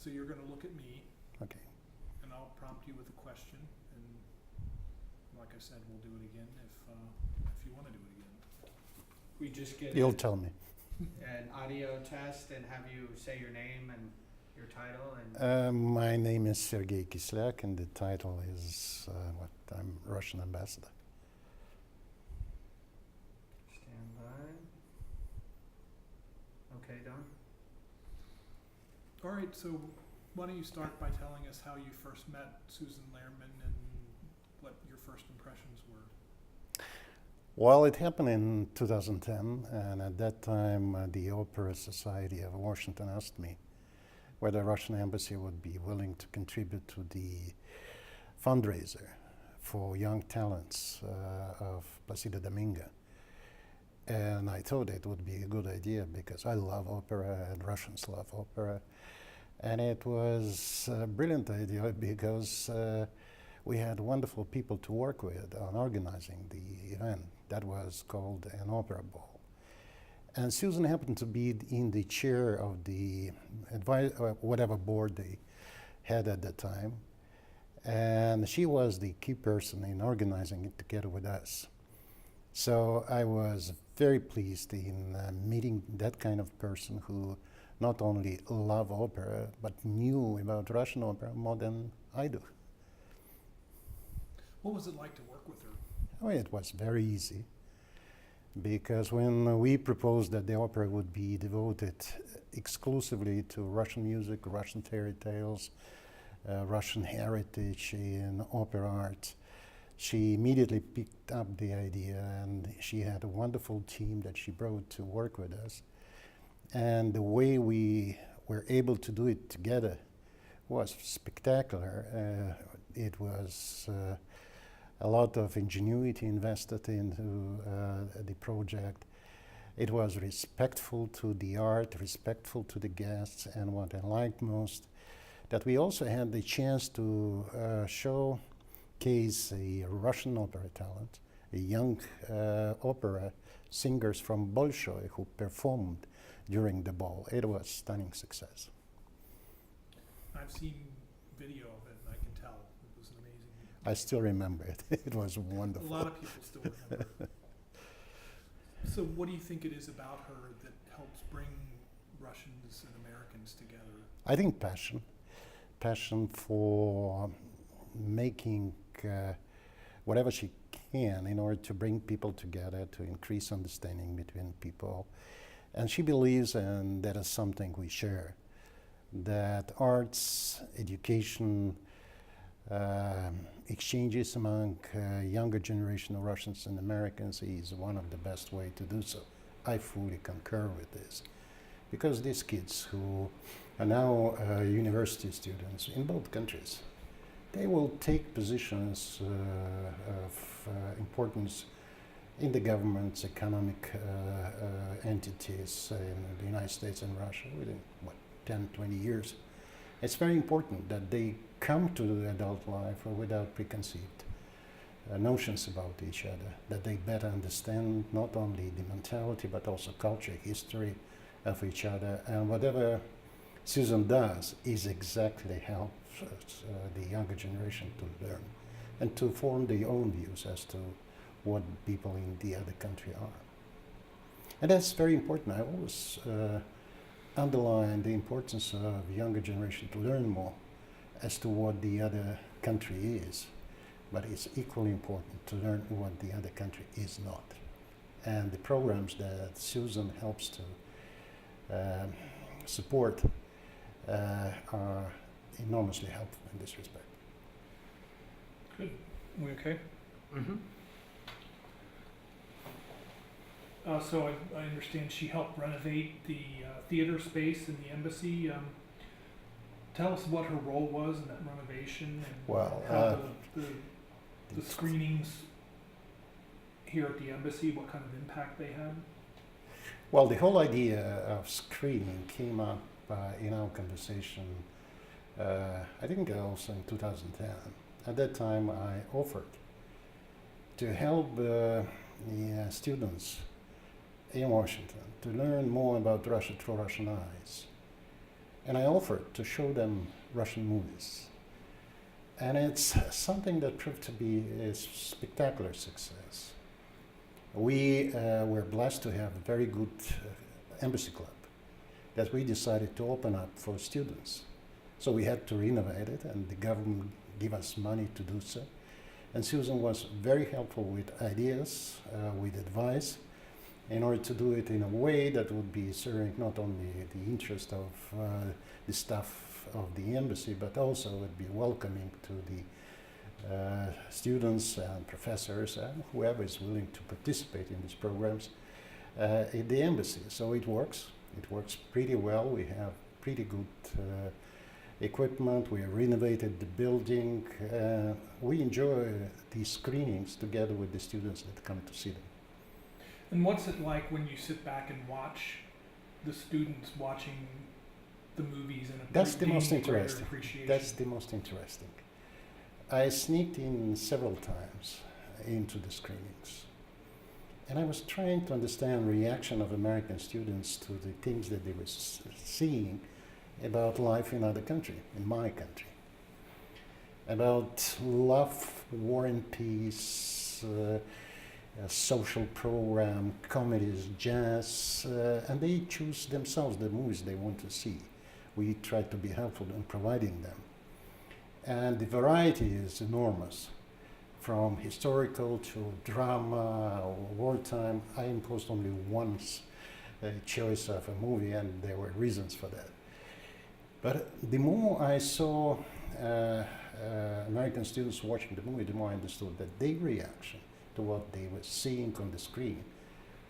So you're going to look at me, Okay. and I'll prompt you with a question, and like I said, we'll do it again if you want to do it again. We just get You'll tell me. an audio test and have you say your name and your title and My name is Sergei Kislyak, and the title is I'm Russian ambassador. stand by. Okay, Don? All right, so why don't you start by telling us how you first met Susan Lehrman and what your first impressions were? Well, it happened in 2010, and at that time, the Opera Society of Washington asked me whether the Russian embassy would be willing to contribute to the fundraiser for young talents of Placido Domingo. And I thought it would be a good idea because I love opera and Russians love opera. And it was a brilliant idea because we had wonderful people to work with on organizing the event. That was called an opera ball. And Susan happened to be in the chair of the whatever board they had at the time. And she was the key person in organizing it together with us. So I was very pleased in meeting that kind of person who not only loved opera, but knew about Russian opera more than I do. What was it like to work with her? Oh, it was very easy, because when we proposed that the opera would be devoted exclusively to Russian music, Russian fairy tales, Russian heritage in opera art, she immediately picked up the idea, and she had a wonderful team that she brought to work with us. And the way we were able to do it together was spectacular. It was a lot of ingenuity invested into the project. It was respectful to the art, respectful to the guests, and what I liked most, that we also had the chance to showcase a Russian opera talent, a young opera singers from Bolshoi who performed during the ball. It was stunning success. I've seen video of it, and I can tell it was an amazing. I still remember it. It was A wonderful. lot of people still remember. So what do you think it is about her that helps bring Russians and Americans together? I think passion for making whatever she can in order to bring people together, to increase understanding between people. And she believes, and that is something we share, that arts, education, exchanges among younger generation of Russians and Americans is one of the best way to do so. I fully concur with this, because these kids who are now university students in both countries, they will take positions of importance in the government's economic entities in the United States and Russia within, 10, 20 years. It's very important that they come to the adult life without preconceived notions about each other, that they better understand not only the mentality but also culture, history of each other, and whatever Susan does is exactly help the younger generation to learn and to form their own views as to what people in the other country are. And that's very important. I always underline the importance of younger generation to learn more as to what the other country is. But it's equally important to learn what the other country is not. And the programs that Susan helps to support are enormously helpful in this respect. Good. We okay? Mm-hmm. So I understand she helped renovate the theater space in the embassy. Tell us what her role was in that renovation and Well, how the screenings here at the embassy, what kind of impact they had. Well, the whole idea of screening came up in our conversation, I think also in 2010. At that time, I offered to help the students in Washington to learn more about Russia through Russian eyes. and I offered to show them Russian movies. And it's something that proved to be a spectacular success. We were blessed to have a very good embassy club that we decided to open up for students. So we had to renovate it, and the government gave us money to do so. And Susan was very helpful with ideas, with advice, in order to do it in a way that would be serving not only the interest of the staff of the embassy, but also would be welcoming to the students and professors and whoever is willing to participate in these programs at the embassy. So it works. It works pretty well. We have pretty good equipment. We have renovated the building. We enjoy these screenings together with the students that come to see them. And what's it like when you sit back and watch the students watching the movies and That's the most gaining greater interesting. appreciation? That's the most interesting. I sneaked in several times into the screenings, and I was trying to understand reaction of American students to the things that they were seeing about life in other country, in my country, about love, war and peace, a social program, comedies, jazz, and they choose themselves the movies they want to see. We try to be helpful in providing them. And the variety is enormous, from historical to drama or wartime. I imposed only one choice of a movie, and there were reasons for that. But the more I saw American students watching the movie, the more I understood that their reaction to what they were seeing on the screen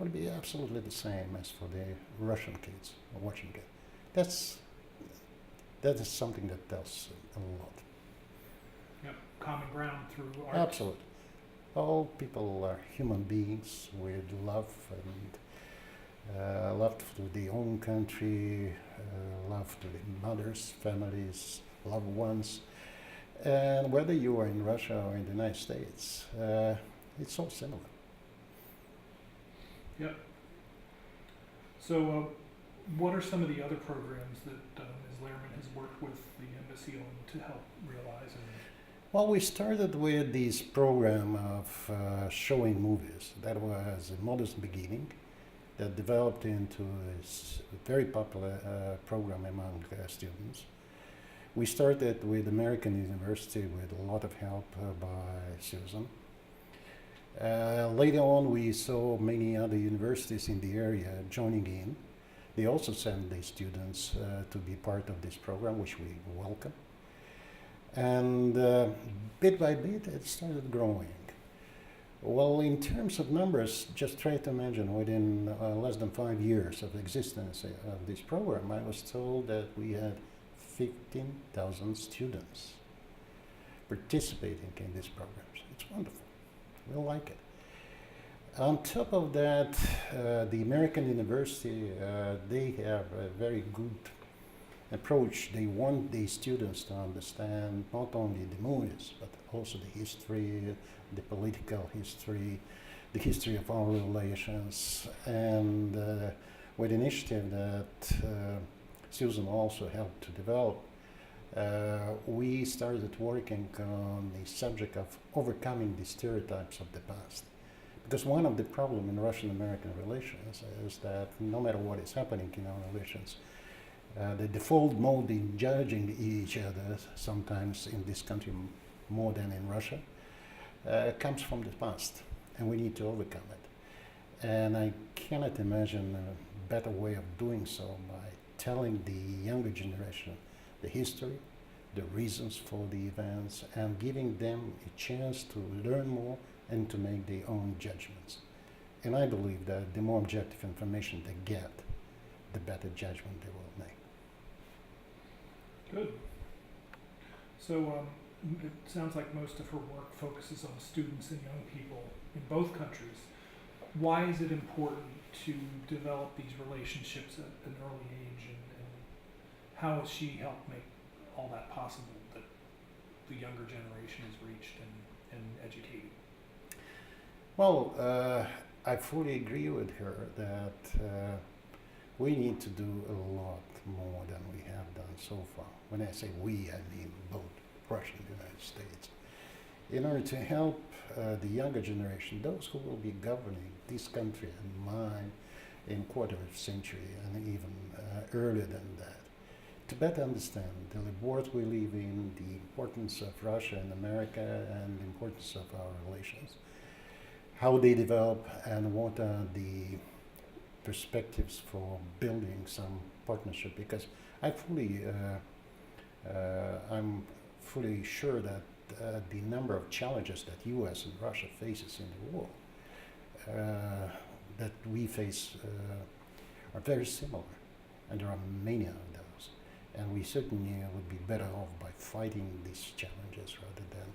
would be absolutely the same as for the Russian kids watching it. That is something that tells a lot. Yep. Common ground through art. Absolutely. All people are human beings with love and love to their own country, love to their mothers, families, loved ones. And whether you are in Russia or in the United States, it's all similar. Yep. So, what are some of the other programs that Ms. Lehrman has worked with the embassy on to help realize? Well, we started with this program of showing movies. That was a modest beginning that developed into a very popular program among students. We started with American University with a lot of help by Susan. Later on, we saw many other universities in the area joining in. They also sent their students to be part of this program, which we welcome. And bit by bit, it started growing. Well, in terms of numbers, just try to imagine within less than 5 years of existence of this program, I was told that we had 15,000 students participating in these programs. It's wonderful. We like it. On top of that, the American University, they have a very good approach. They want the students to understand not only the movies, but also the history, the political history, the history of our relations, and with initiative that Susan also helped to develop, we started working on the subject of overcoming the stereotypes of the past. Because one of the problems in Russian-American relations is that no matter what is happening in our relations, the default mode in judging each other, sometimes in this country more than in Russia, comes from the past, and we need to overcome it. And I cannot imagine a better way of doing so by telling the younger generation the history, the reasons for the events, and giving them a chance to learn more and to make their own judgments. And I believe that the more objective information they get, the better judgment they will make. Good. So it sounds like most of her work focuses on students and young people in both countries. Why is it important to develop these relationships at an early age, and how has she helped make all that possible, that the younger generation is reached and educated? Well, I fully agree with her that we need to do a lot more than we have done so far. When I say we, I mean both Russia and the United States. In order to help the younger generation, those who will be governing this country and mine in quarter of a century and even earlier than that, to better understand the world we live in, the importance of Russia and America, and the importance of our relations, how they develop, and what are the perspectives for building some partnership. Because I'm fully sure that the number of challenges that U.S. and Russia faces in the world that we face are very similar, and there are many of those. And we certainly would be better off by fighting these challenges rather than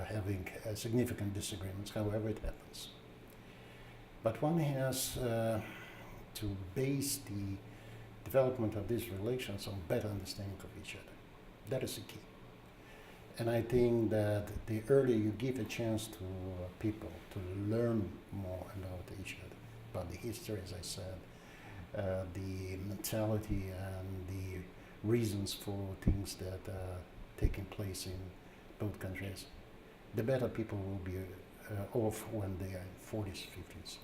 having significant disagreements, however it happens. But one has to base the development of these relations on better understanding of each other. That is the key. And I think that the earlier you give a chance to people to learn more about each other, about the history, as I said, the mentality and the reasons for things that are taking place in both countries, the better people will be off when they are in 40s, 50s,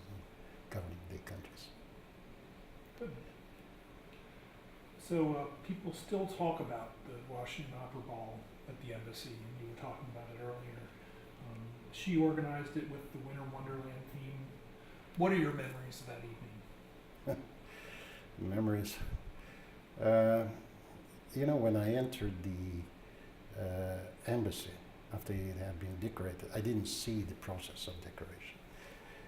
governing their countries. Good. So people still talk about the Washington Opera Ball at the embassy, and you were talking about it earlier. She organized it with the Winter Wonderland theme. What are your memories of that evening? Memories. When I entered the embassy after it had been decorated, I didn't see the process of decoration.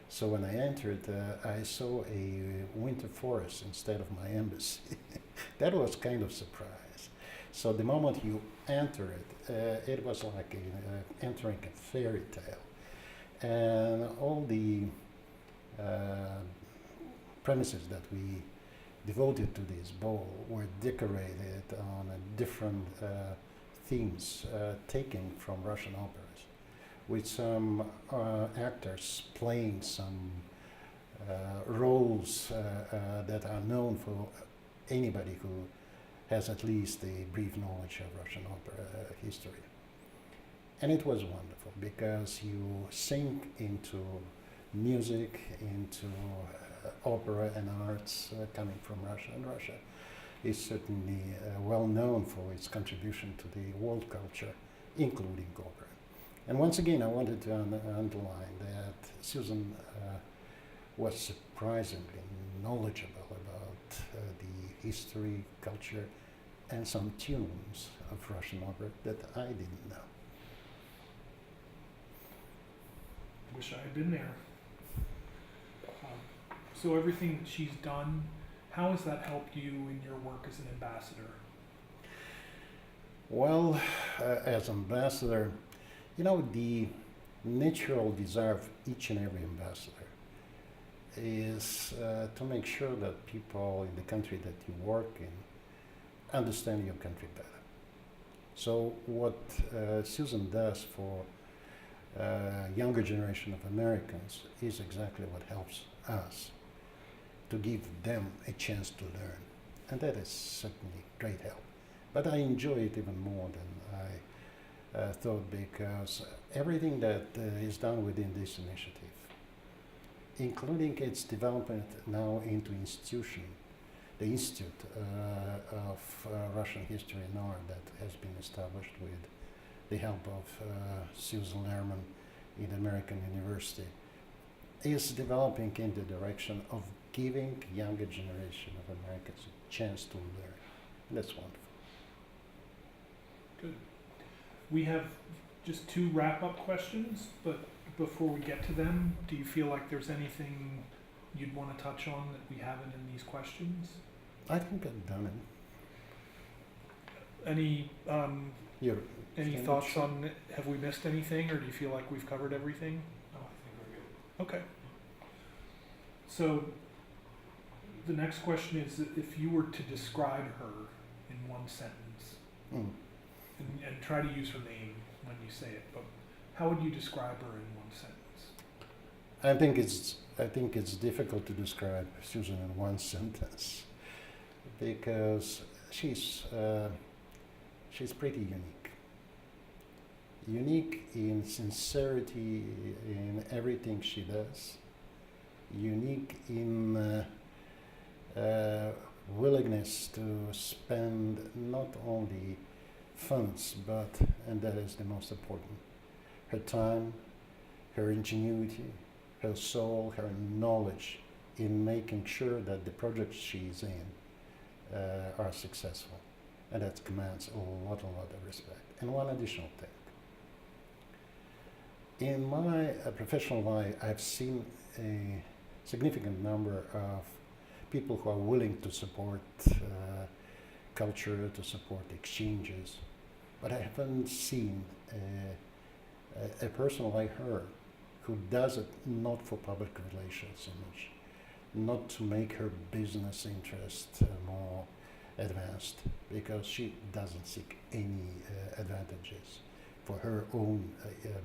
So when I entered, I saw a winter forest instead of my embassy. That was kind of surprise. So the moment you enter it, it was like entering a fairy tale. And all the premises that we devoted to this ball were decorated on different themes taken from Russian operas, with some actors playing some roles that are known for anybody who has at least a brief knowledge of Russian opera history. And it was wonderful because you sink into music, into opera and arts coming from Russia. And Russia is certainly well known for its contribution to the world culture, including opera. And once again, I wanted to underline that Susan was surprisingly knowledgeable about the history, culture, and some tunes of Russian opera that I didn't know. Wish I had been there. So everything that she's done, how has that helped you in your work as an ambassador? Well, as ambassador, the natural desire of each and every ambassador is to make sure that people in the country that you work in understand your country better. So what Susan does for younger generation of Americans is exactly what helps us to give them a chance to learn. And that is certainly great help. But I enjoy it even more than I thought, because everything that is done within this initiative, including its development now into institution, the Institute of Russian History and Art that has been established with the help of Susan Lerman in American University, is developing in the direction of giving younger generation of Americans a chance to learn. And that's wonderful. Good. We have just 2 wrap-up questions, but before we get to them, do you feel like there's anything you'd want to touch on that we haven't in these questions? I think I've done it. Any Any thoughts on, have we missed anything, or do you feel like we've covered everything? No, I think we're good. Okay. So the next question is, if you were to describe her in one sentence, and try to use her name when you say it, but how would you describe her in one sentence? I think it's difficult to describe Susan in one sentence because she's pretty unique. Unique in sincerity in everything she does. Unique in willingness to spend not only funds but, and that is the most important, her time, her ingenuity, her soul, her knowledge in making sure that the projects she's in are successful. And that commands a lot of respect. And one additional thing. In my professional life, I've seen a significant number of people who are willing to support culture, to support exchanges, but I haven't seen a person like her who does it not for public relations so much, not to make her business interest more advanced, because she doesn't seek any advantages for her own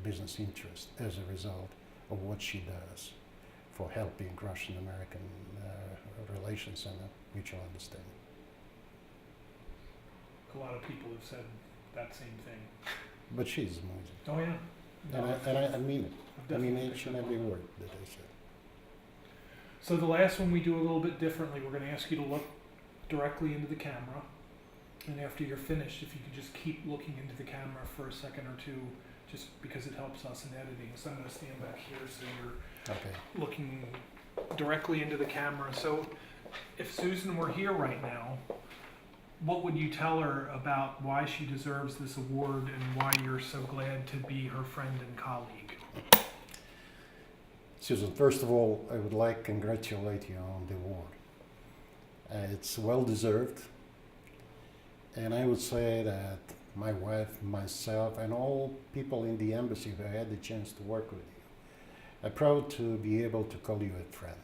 business interest as a result of what she does for helping Russian-American relations and a mutual understanding. A lot of people have said that same thing. But she's amazing. Oh, yeah. No, And I mean it. I've I mean definitely each picked and up every on it. word that I said. So the last one we do a little bit differently. We're going to ask you to look directly into the camera. And after you're finished, if you could just keep looking into the camera for a second or two, just because it helps us in editing. So I'm going to stand back here so you're Okay. looking directly into the camera. So if Susan were here right now, what would you tell her about why she deserves this award and why you're so glad to be her friend and colleague? Susan, first of all, I would like to congratulate you on the award. It's well deserved. And I would say that my wife, myself, and all people in the embassy who had the chance to work with you are proud to be able to call you a friend.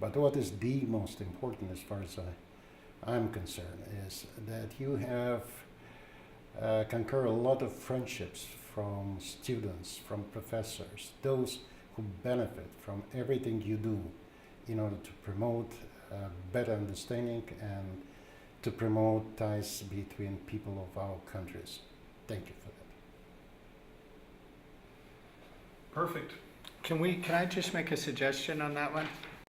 But what is the most important as far as I'm concerned is that you have conquered a lot of friendships from students, from professors, those who benefit from everything you do in order to promote better understanding and to promote ties between people of our countries. Thank you for that. Perfect. Can I just make a suggestion on that one?